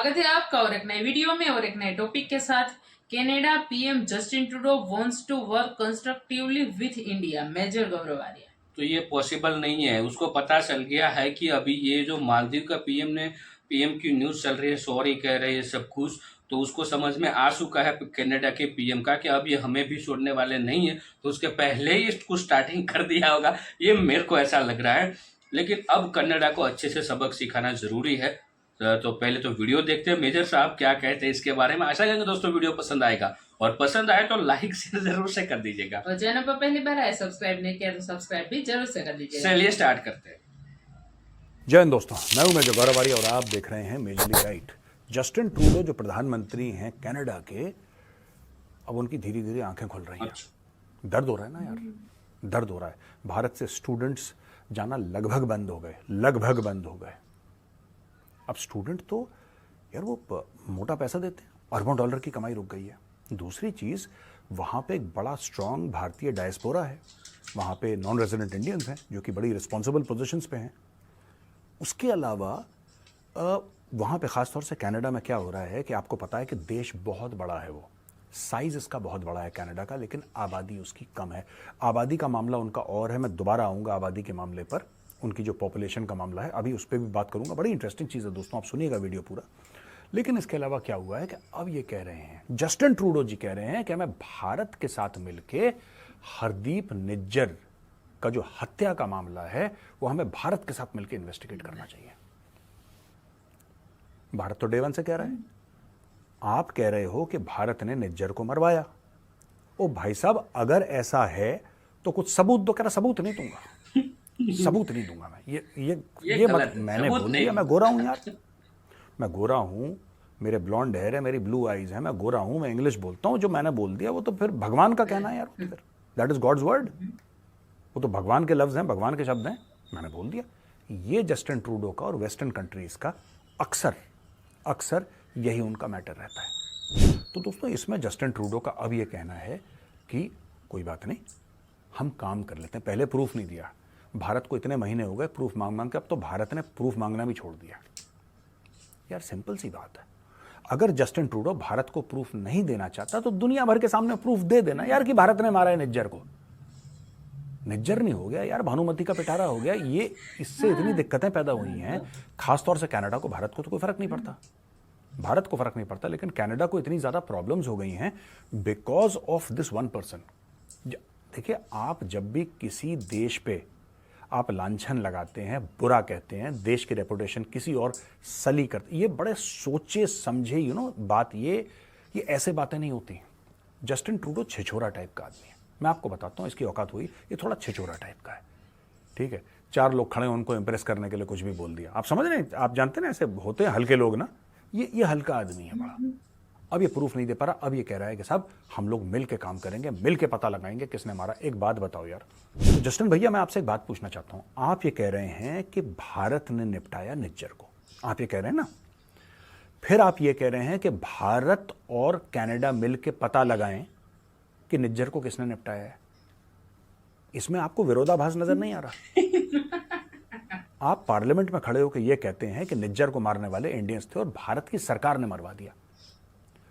स्वागत है आपका और एक नए वीडियो में और एक नए टॉपिक के साथ। Canada PM Justin Trudeau wants to work constructively with India, major Gaurav Arya. तो ये पॉसिबल नहीं है। उसको पता चल गया है कि अभी ये जो मालदीव का पीएम की न्यूज़ चल रही है, सॉरी कह रहे हैं सब कुछ, तो उसको समझ में आ चुका है कनाडा के पीएम का कि अब ये हमें भी छोड़ने वाले नहीं है, तो उसके पहले ही इसको स्टार्टिंग कर दिया होगा, ये मेरे को ऐसा लग रहा है। लेकिन अब कनाडा को अच्छे से सबक सिखाना जरूरी है। तो पहले तो वीडियो देखते हैं मेजर साहब क्या कहते हैं इसके बारे में। आशा करेंगे दोस्तों वीडियो पसंद आएगा, और पसंद आए तो लाइक शेयर जरूर से कर दीजिएगा, और चैनल पर पहली बार आए सब्सक्राइब नहीं किया तो सब्सक्राइब भी जरूर से कर दीजिएगा। चलिए स्टार्ट करते हैं। जय हिंद दोस्तों, मैं हूं मेजर गौरव आर्य और आप देख रहे हैं मेजरली राइट। जस्टिन ट्रूडो जो प्रधानमंत्री हैं कनाडा के, अब उनकी धीरे धीरे आंखें खुल रही हैं। दर्द हो रहा है ना यार, दर्द हो रहा है। भारत से स्टूडेंट्स जाना लगभग बंद हो गए। अब स्टूडेंट तो यार वो मोटा पैसा देते हैं, अरबों डॉलर की कमाई रुक गई है। दूसरी चीज़, वहाँ पे एक बड़ा स्ट्रॉन्ग भारतीय डायस्पोरा है, वहाँ पे नॉन रेजिडेंट इंडियंस हैं जो कि बड़ी रिस्पॉन्सिबल पोजीशंस पे हैं। उसके अलावा वहाँ पे ख़ास तौर से कनाडा में क्या हो रहा है कि आपको पता है कि देश बहुत बड़ा है, वो साइज़ इसका बहुत बड़ा है कनाडा का, लेकिन आबादी उसकी कम है। आबादी का मामला उनका और है, मैं दोबारा आऊँगा आबादी के मामले पर। उनकी जो पॉपुलेशन का मामला है अभी उस पर भी बात करूँगा। बड़ी इंटरेस्टिंग चीज़ है दोस्तों, आप सुनिएगा वीडियो पूरा। लेकिन इसके अलावा क्या हुआ है कि अब ये कह रहे हैं, जस्टिन ट्रूडो जी कह रहे हैं कि हमें भारत के साथ मिलके हरदीप निज्जर का जो हत्या का मामला है वो हमें भारत के साथ मिलकर इन्वेस्टिगेट करना चाहिए। भारत तो डे वन से कह रहा है। आप कह रहे हो कि भारत ने निज्जर को मरवाया। ओ भाई साहब, अगर ऐसा है तो कुछ सबूत दो। कह रहा सबूत नहीं दूंगा, सबूत नहीं दूंगा मैं। ये मत, मैंने बोल दिया मैं गोरा हूं यार, मैं गोरा हूं, मेरे ब्लॉन्ड हेयर है, मेरी ब्लू आईज है, मैं गोरा हूं, मैं इंग्लिश बोलता हूं। जो मैंने बोल दिया वो तो फिर भगवान का कहना है यार, फिर दैट इज गॉड्स वर्ड। वो तो भगवान के लफ्ज़ हैं, भगवान के शब्द हैं, मैंने बोल दिया। ये जस्टिन ट्रूडो का और वेस्टर्न कंट्रीज़ का अक्सर यही उनका मैटर रहता है। तो दोस्तों, इसमें जस्टिन ट्रूडो का अब ये कहना है कि कोई बात नहीं, हम काम कर लेते हैं। पहले प्रूफ नहीं दिया, भारत को इतने महीने हो गए प्रूफ मांग के, अब तो भारत ने प्रूफ मांगना भी छोड़ दिया। यार सिंपल सी बात है, अगर जस्टिन ट्रूडो भारत को प्रूफ नहीं देना चाहता तो दुनिया भर के सामने प्रूफ दे देना यार कि भारत ने मारा है निज्जर को। निज्जर नहीं हो गया यार, भानुमति का पिटारा हो गया। ये इससे इतनी दिक्कतें पैदा हुई हैं, खासतौर से कनाडा को। भारत को तो कोई फर्क नहीं पड़ता, भारत को फर्क नहीं पड़ता, लेकिन कनाडा को इतनी ज़्यादा प्रॉब्लम्स हो गई हैं because of this one person. देखिए, आप जब भी किसी देश पे आप लांछन लगाते हैं, बुरा कहते हैं, देश की रेपुटेशन किसी और सली करते, ये बड़े सोचे समझे बात, ये ऐसे बातें नहीं होती। जस्टिन ट्रूडो छिछोरा टाइप का आदमी है, मैं आपको बताता हूँ इसकी औकात हुई। ये थोड़ा छिछोरा टाइप का है, ठीक है। चार लोग खड़े हैं, उनको इंप्रेस करने के लिए कुछ भी बोल दिया। आप समझ रहे हैं, आप जानते हैं ना, ऐसे होते हैं हल्के लोग ना। ये हल्का आदमी है बड़ा। अब ये प्रूफ नहीं दे पा रहा, अब ये कह रहा है कि साहब हम लोग मिल के काम करेंगे, मिल के पता लगाएंगे किसने मारा। एक बात बताओ यार, तो जस्टिन भैया, मैं आपसे एक बात पूछना चाहता हूँ। आप ये कह रहे हैं कि भारत ने निपटाया निज्जर को, आप ये कह रहे हैं ना। फिर आप ये कह रहे हैं कि भारत और कनाडा मिल के पता लगाएं कि निज्जर को किसने निपटाया है। इसमें आपको विरोधाभास नजर नहीं आ रहा? आप पार्लियामेंट में खड़े होकर यह कहते हैं कि निज्जर को मारने वाले इंडियंस थे और भारत की सरकार ने मरवा दिया।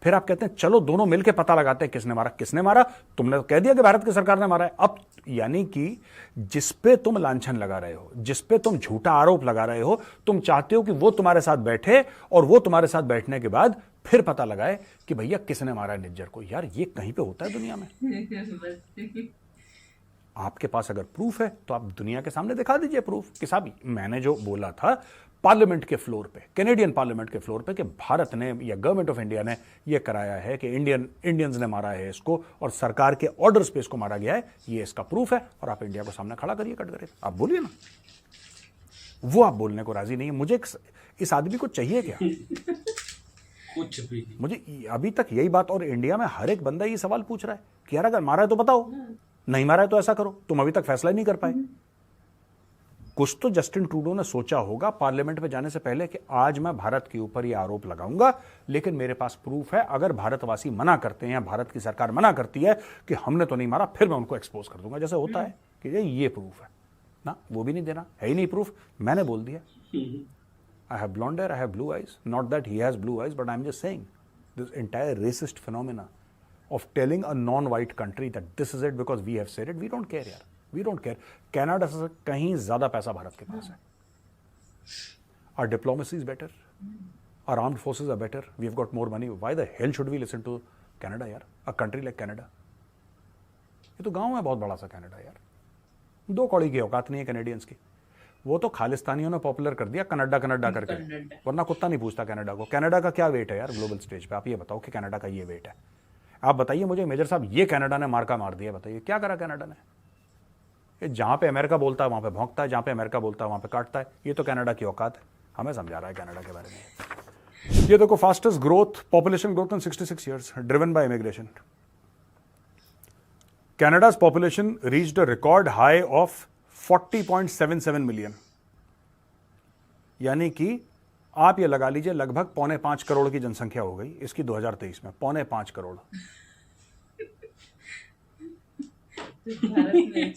फिर आप कहते हैं चलो दोनों मिलकर पता लगाते हैं किसने मारा। किसने मारा? तुमने तो कह दिया कि भारत की सरकार ने मारा है। अब यानी कि जिस पे तुम लांछन लगा रहे हो, जिस पे तुम झूठा आरोप लगा रहे हो, तुम चाहते हो कि वो तुम्हारे साथ बैठे और वो तुम्हारे साथ बैठने के बाद फिर पता लगाए कि भैया किसने मारा है निज्जर को। यार ये कहीं पे होता है दुनिया में? आपके पास अगर प्रूफ है तो आप दुनिया के सामने दिखा दीजिए प्रूफ कि साहब मैंने जो बोला था पार्लियामेंट के फ्लोर पे, कैनेडियन पार्लियामेंट के फ्लोर पे, कि भारत ने या गवर्नमेंट ऑफ इंडिया ने ये कराया है कि इंडियंस ने मारा है इसको और सरकार के ऑर्डर्स पे इसको मारा गया है, ये इसका प्रूफ है। और आप इंडिया को सामने खड़ा करिए, कट करिए, आप बोलिए ना। वो आप बोलने को राजी नहीं है। मुझे इस आदमी को चाहिए क्या? कुछ भी नहीं। मुझे अभी तक यही बात, और इंडिया में हर एक बंदा ये सवाल पूछ रहा है कि यार अगर मारा है तो बताओ, नहीं मारा है तो ऐसा करो। तुम अभी तक फैसला ही नहीं कर पाए। कुछ तो जस्टिन ट्रूडो ने सोचा होगा पार्लियामेंट में जाने से पहले कि आज मैं भारत के ऊपर ये आरोप लगाऊंगा, लेकिन मेरे पास प्रूफ है। अगर भारतवासी मना करते हैं या भारत की सरकार मना करती है कि हमने तो नहीं मारा, फिर मैं उनको एक्सपोज कर दूंगा। जैसे होता है कि ये प्रूफ है ना, वो भी नहीं देना, है ही नहीं प्रूफ, मैंने बोल दिया। I have blonde hair, I have blue eyes. Not that he has blue eyes, but I'm just saying this entire racist phenomena of telling a non-white country that this is it because we have said it. We don't care, yaar. We don't care. Canada से कहीं ज़्यादा पैसा भारत के पास है. Our diplomacy is better. Our armed forces are better. We've got more money. Why the hell should we listen to Canada, यार? A country like Canada. ये तो गांव है बहुत बड़ा सा कनाडा यार. 2 कौड़ी की औकात नहीं है कैनेडियंस की. वो तो खालिस्तानियों ने पॉपुलर कर दिया कनाडा करके, वरना कुत्ता नहीं पूछता कनाडा को. कनाडा का क्या वेट है यार ग्लोबल स्टेज पे? आप ये बताओ कि कनाडा का ये वेट है. आप बताइए मुझे मेजर साहब, ये कनाडा ने मार्का मार दिया, बताइए क्या करा कनाडा ने? ये जहां पे अमेरिका बोलता है वहां पे भौंकता है, जहां पे अमेरिका बोलता है वहां पे काटता है. ये तो कनाडा की औकात है. हमें समझा रहा है कनाडा के बारे में. ये देखो, fastest growth, population growth in 66 years driven by immigration. Canada's population reached a record high of 40.77 million. यानी कि आप ये लगा लीजिए लगभग 4.5 करोड़ की जनसंख्या हो गई इसकी 2023 में. 4.5 करोड़. भारत में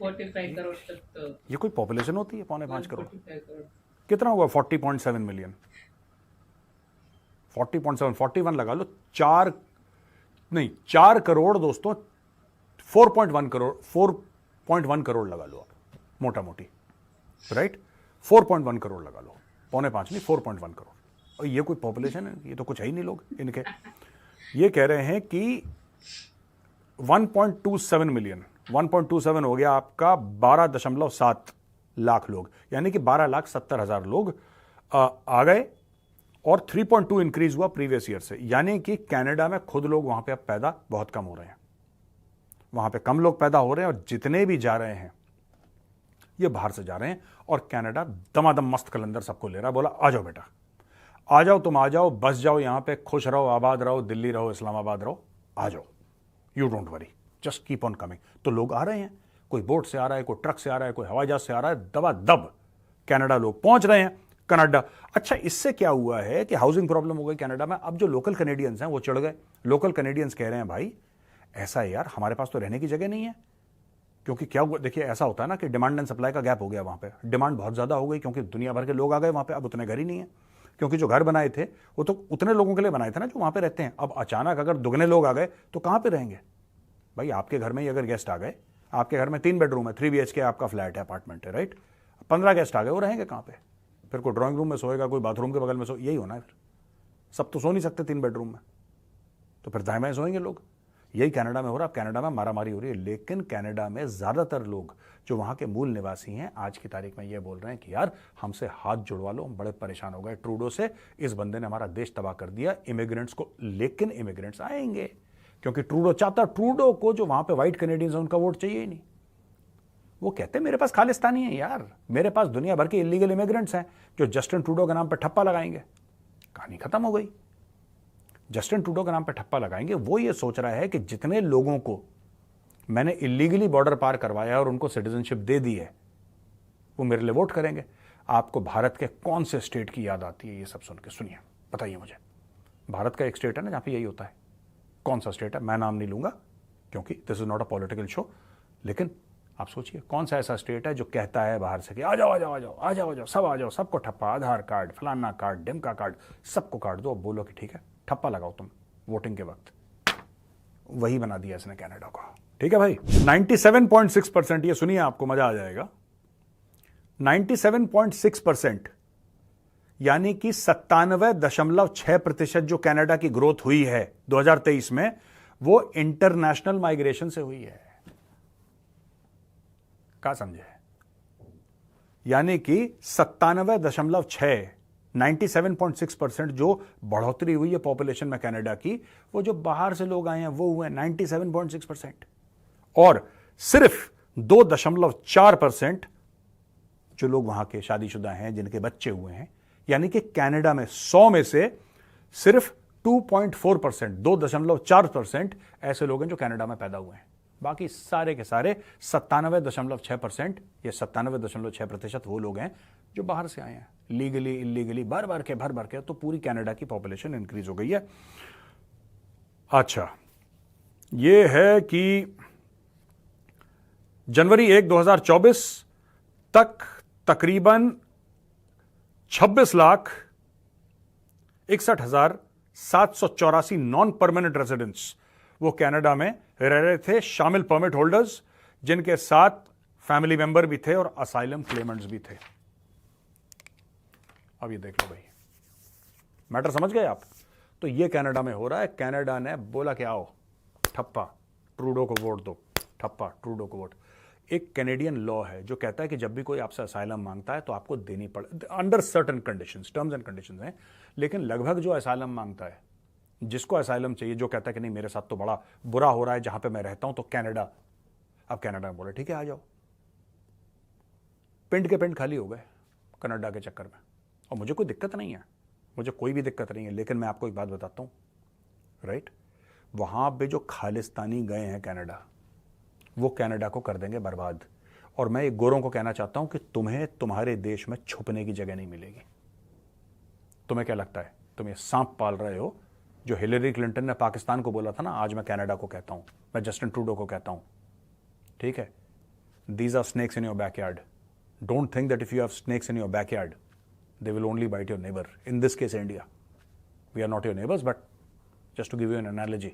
145 करोड़ तक तो ये कोई पॉपुलेशन होती है 4.5 करोड़? 45 करोड़. कितना हुआ? 40.7 मिलियन. 40.7, 41 लगा लो. 4 करोड़ दोस्तों. 4.1 करोड़ लगा लो आप मोटा मोटी, राइट? 4.1 करोड़ लगा लो. 4.5 नहीं, 4.1 करोड़. और ये कोई पॉपुलेशन है? ये तो कुछ है ही नहीं लोग इनके. ये कह रहे हैं कि 1.27 मिलियन, 1.27 हो गया आपका 12.7 लाख लोग, यानी कि 12,70,000 लोग आ गए. और 3.2 इंक्रीज हुआ प्रीवियस ईयर से. यानी कि कनाडा में खुद लोग वहां पे अब पैदा बहुत कम हो रहे हैं. वहां पे कम लोग पैदा हो रहे हैं और जितने भी जा रहे हैं ये बाहर से जा रहे हैं. और कनाडा दमादम मस्त कलंदर सबको ले रहा है. बोला आ जाओ बेटा, आ जाओ, तुम आ जाओ, बस जाओ यहां पे, खुश रहो, आबाद रहो, दिल्ली रहो, इस्लामाबाद रहो, आ जाओ, you don't worry, just keep on coming. तो लोग आ रहे हैं. कोई बोट से आ रहा है, कोई ट्रक से आ रहा है, कोई हवाई जहाज से आ रहा है. दबादब कनाडा लोग पहुंच रहे हैं. कनाडा. अच्छा, इससे क्या हुआ है कि हाउसिंग प्रॉब्लम हो गई कनाडा में. अब जो लोकल कनेडियंस हैं वो चढ़ गए. लोकल कनेडियंस कह रहे हैं भाई ऐसा है यार, हमारे पास तो रहने की जगह नहीं है. क्योंकि क्या हुआ, देखिए ऐसा होता है ना कि डिमांड एंड सप्लाई का गैप हो गया वहां पे. डिमांड बहुत ज्यादा हो गई क्योंकि दुनिया भर के लोग आ गए वहां पे. अब उतने घर ही नहीं है, क्योंकि जो घर बनाए थे वो तो उतने लोगों के लिए बनाए थे ना जो वहां पे रहते हैं. अब अचानक अगर दुगने लोग आ गए तो कहां पे रहेंगे भाई? आपके घर में ही अगर गेस्ट आ गए, आपके घर में 3 बेडरूम है, 3 BHK आपका फ्लैट है, अपार्टमेंट है, राइट? 15 गेस्ट आ गए, वो रहेंगे कहां पे? फिर कोई ड्राइंग रूम में सोएगा, कोई बाथरूम के बगल में सो, यही होना है. फिर सब तो सो नहीं सकते 3 बेडरूम में, तो फिर दाएं बाएं सोएंगे लोग. यही कनाडा में हो रहा है. अब कनाडा में मारामारी हो रही है. लेकिन कनाडा में ज्यादातर लोग जो वहां के मूल निवासी हैं आज की तारीख में ये बोल रहे हैं कि यार हमसे हाथ जुड़वा लो, हम बड़े परेशान हो गए ट्रूडो से. इस बंदे ने हमारा देश तबाह कर दिया इमिग्रेंट्स को. लेकिन इमिग्रेंट्स आएंगे क्योंकि ट्रूडो चाहता. ट्रूडो को जो वहां पे व्हाइट कैनेडियंस हैं उनका वोट चाहिए ही नहीं. वो कहते हैं मेरे पास खालिस्तानी है यार, मेरे पास दुनिया भर के इलीगल इमिग्रेंट्स हैं जो जस्टिन ट्रूडो के नाम पर ठप्पा लगाएंगे. कहानी खत्म हो गई. जस्टिन ट्रूडो के नाम पे ठप्पा लगाएंगे. वो ये सोच रहा है कि जितने लोगों को मैंने इलीगली बॉर्डर पार करवाया और उनको सिटीजनशिप दे दी है वो मेरे लिए वोट करेंगे. आपको भारत के कौन से स्टेट की याद आती है ये सब सुन के? सुनिए, बताइए मुझे. भारत का एक स्टेट है ना जहां पे यही होता है. कौन सा स्टेट है? मैं नाम नहीं लूंगा क्योंकि this is not a political show. लेकिन आप सोचिए कौन सा ऐसा स्टेट है जो कहता है बाहर से कि आ जाओ आ जाओ आ जाओ आ जाओ आ जाओ, सब आ जाओ, सबको ठप्पा, आधार कार्ड, फलाना कार्ड, डिमका कार्ड, सबको काट दो. बोलो कि ठीक है ठप्पा लगाओ तुम वोटिंग के वक्त. वही बना दिया इसने कनाडा को. ठीक है भाई. 97.6%. ये सुनिए, आपको मजा आ जाएगा. 97.6% यानी कि 97.6% जो कनाडा की ग्रोथ हुई है 2023 में वो इंटरनेशनल माइग्रेशन से हुई है. क्या समझे? यानी कि 97.6, 97.6% जो बढ़ोतरी हुई है पॉपुलेशन में कनाडा की, वो जो बाहर से लोग आए हैं वो हुए 97.6%. और सिर्फ 2.4% जो लोग वहां के शादीशुदा हैं जिनके बच्चे हुए हैं. यानी कि कनाडा में 100 में से सिर्फ 2.4%, 2.4% ऐसे लोग हैं जो कनाडा में पैदा हुए हैं. बाकी सारे के सारे 97.6%, ये 97.6% वो लोग हैं जो बाहर से आए हैं लीगली इलीगली, भर भर के. तो पूरी कनाडा की पॉपुलेशन इंक्रीज हो गई है. अच्छा, ये है कि जनवरी 1, 2024 तक तकरीबन 26,61,784 नॉन परमानेंट रेजिडेंट्स वो कनाडा में रह रहे थे, शामिल परमिट होल्डर्स जिनके साथ फैमिली मेंबर भी थे और असाइलम क्लेमेंट्स भी थे। अब ये देख लो भाई, मैटर समझ गए आप? तो ये कनाडा में हो रहा है। कनाडा ने बोला कि आओ ठप्पा ट्रूडो को वोट दो, ठप्पा ट्रूडो को वोट। एक कैनेडियन लॉ है जो कहता है कि जब भी कोई आपसे असाइलम मांगता है तो आपको देनी पड़े, under certain conditions, terms and conditions हैं। लेकिन लगभग जो असाइलम मांगता है, जिसको असाइलम चाहिए, जो कहता है कि नहीं मेरे साथ तो बड़ा बुरा हो रहा है जहां पे मैं रहता हूं, तो कनाडा, अब कनाडा में बोले ठीक है आ जाओ। पिंड के पिंड खाली हो गए कनाडा के चक्कर में। और मुझे कोई दिक्कत नहीं है, मुझे कोई भी दिक्कत नहीं है, लेकिन मैं आपको एक बात बताता हूं, राइट? वहां पे जो खालिस्तानी गए हैं कनाडा, वो कनाडा को कर देंगे बर्बाद। और मैं एक गोरों को कहना चाहता हूं कि तुम्हें तुम्हारे देश में छुपने की जगह नहीं मिलेगी। तुम्हें क्या लगता है तुम ये सांप पाल रहे हो? जो हिलरी क्लिंटन ने पाकिस्तान को बोला था ना, आज मैं कनाडा को कहता हूं, मैं जस्टिन ट्रूडो को कहता हूं, ठीक है? These are snakes in your backyard. Don't think that if you have snakes in your backyard they will only bite your neighbor. In this case, India. We are not your neighbors, but just to give you an analogy,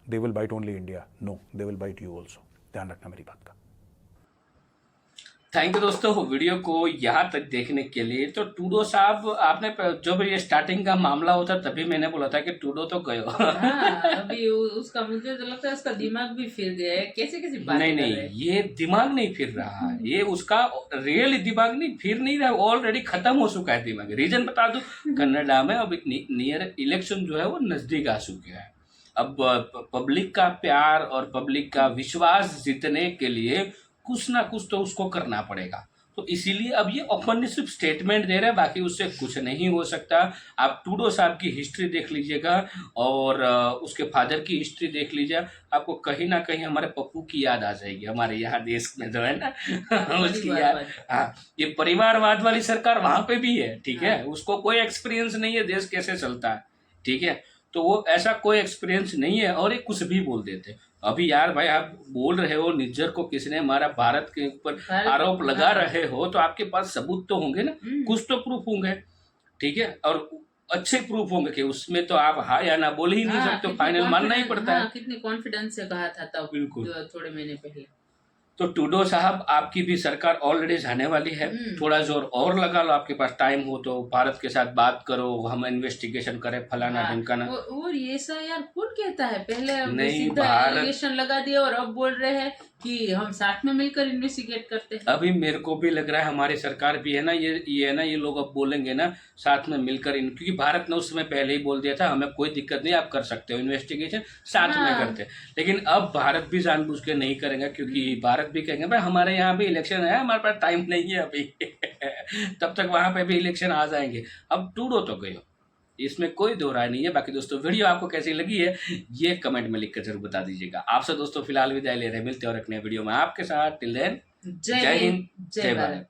they will bite only India. No, they will bite you also. ध्यान रखना मेरी बात का। Thank you दोस्तों video को यहाँ तक देखने के लिए। तो ट्रूडो साहब, आपने जब ये स्टार्टिंग का मामला होता तभी मैंने बोला था कि ट्रूडो तो गयो। अभी उसका मुझे तो लगता है उसका दिमाग भी फिर गया है, कैसे कैसे बात नहीं नहीं, ये दिमाग नहीं फिर रहा, ये उसका रियल दिमाग नहीं फिर नहीं रहा, ऑलरेडी खत्म हो चुका है दिमाग। रीजन बता दूं, कनाडा में अब नियर इलेक्शन जो है वो नजदीक आ चुके हैं। अब पब्लिक का प्यार और पब्लिक का विश्वास जीतने के लिए कुछ ना कुछ तो उसको करना पड़ेगा। तो इसीलिए अब ये ओपनली सिर्फ स्टेटमेंट दे रहे हैं, बाकी उससे कुछ नहीं हो सकता। आप ट्रूडो साहब की हिस्ट्री देख लीजिएगा और उसके फादर की हिस्ट्री देख लीजिए, आपको कहीं ना कहीं हमारे पप्पू की याद आ जाएगी। हमारे यहाँ देश में जो है ना उसकी याद। हाँ, ये परिवारवाद वाली सरकार वहां पे भी है, ठीक है? उसको कोई एक्सपीरियंस नहीं है देश कैसे चलता है, ठीक है? तो वो ऐसा कोई एक्सपीरियंस नहीं है और ये कुछ भी बोल देते। अभी यार भाई, आप बोल रहे हो निज्जर को किसने मारा, भारत के ऊपर आरोप लगा रहे हो, तो आपके पास सबूत तो होंगे ना, कुछ तो प्रूफ होंगे, ठीक है? और अच्छे प्रूफ होंगे कि उसमें तो आप हाँ या ना बोल ही नहीं सकते, फाइनल मानना ही पड़ता है। कितने कॉन्फिडेंस से कहा था तब, बिल्कुल थोड़े महीने पहले। तो ट्रूडो साहब, आपकी भी सरकार ऑलरेडी जाने वाली है, थोड़ा जोर और लगा लो, आपके पास टाइम हो तो भारत के साथ बात करो, हम इन्वेस्टिगेशन करें, फलाना ढिमकाना। और ये ऐसा यार कौन कहता है? पहले नहीं, सीधा एलिगेशन लगा दिया और अब बोल रहे हैं कि हम साथ में मिलकर इन्वेस्टिगेट करते हैं। अभी मेरे को भी लग रहा है हमारी सरकार भी है ना, ये है ना, ये लोग अब बोलेंगे ना साथ में मिलकर, क्योंकि भारत ने उस समय पहले ही बोल दिया था हमें कोई दिक्कत नहीं, आप कर सकते हो इन्वेस्टिगेशन, साथ में करते। लेकिन अब भारत भी जानबूझ के नहीं करेंगे, क्योंकि भारत भी कहेंगे भाई हमारे यहाँ भी इलेक्शन है, हमारे पास टाइम नहीं है अभी तब तक वहां पे भी इलेक्शन आ जाएंगे। अब ट्रूडो तो गए, इसमें कोई दो राय नहीं है। बाकी दोस्तों, वीडियो आपको कैसी लगी है ये कमेंट में लिखकर जरूर बता दीजिएगा। आपसे दोस्तों फिलहाल विदाई ले रहे हैं, मिलते हैं और एक नए वीडियो में आपके साथ। टिल देन, जय हिंद, जय भारत।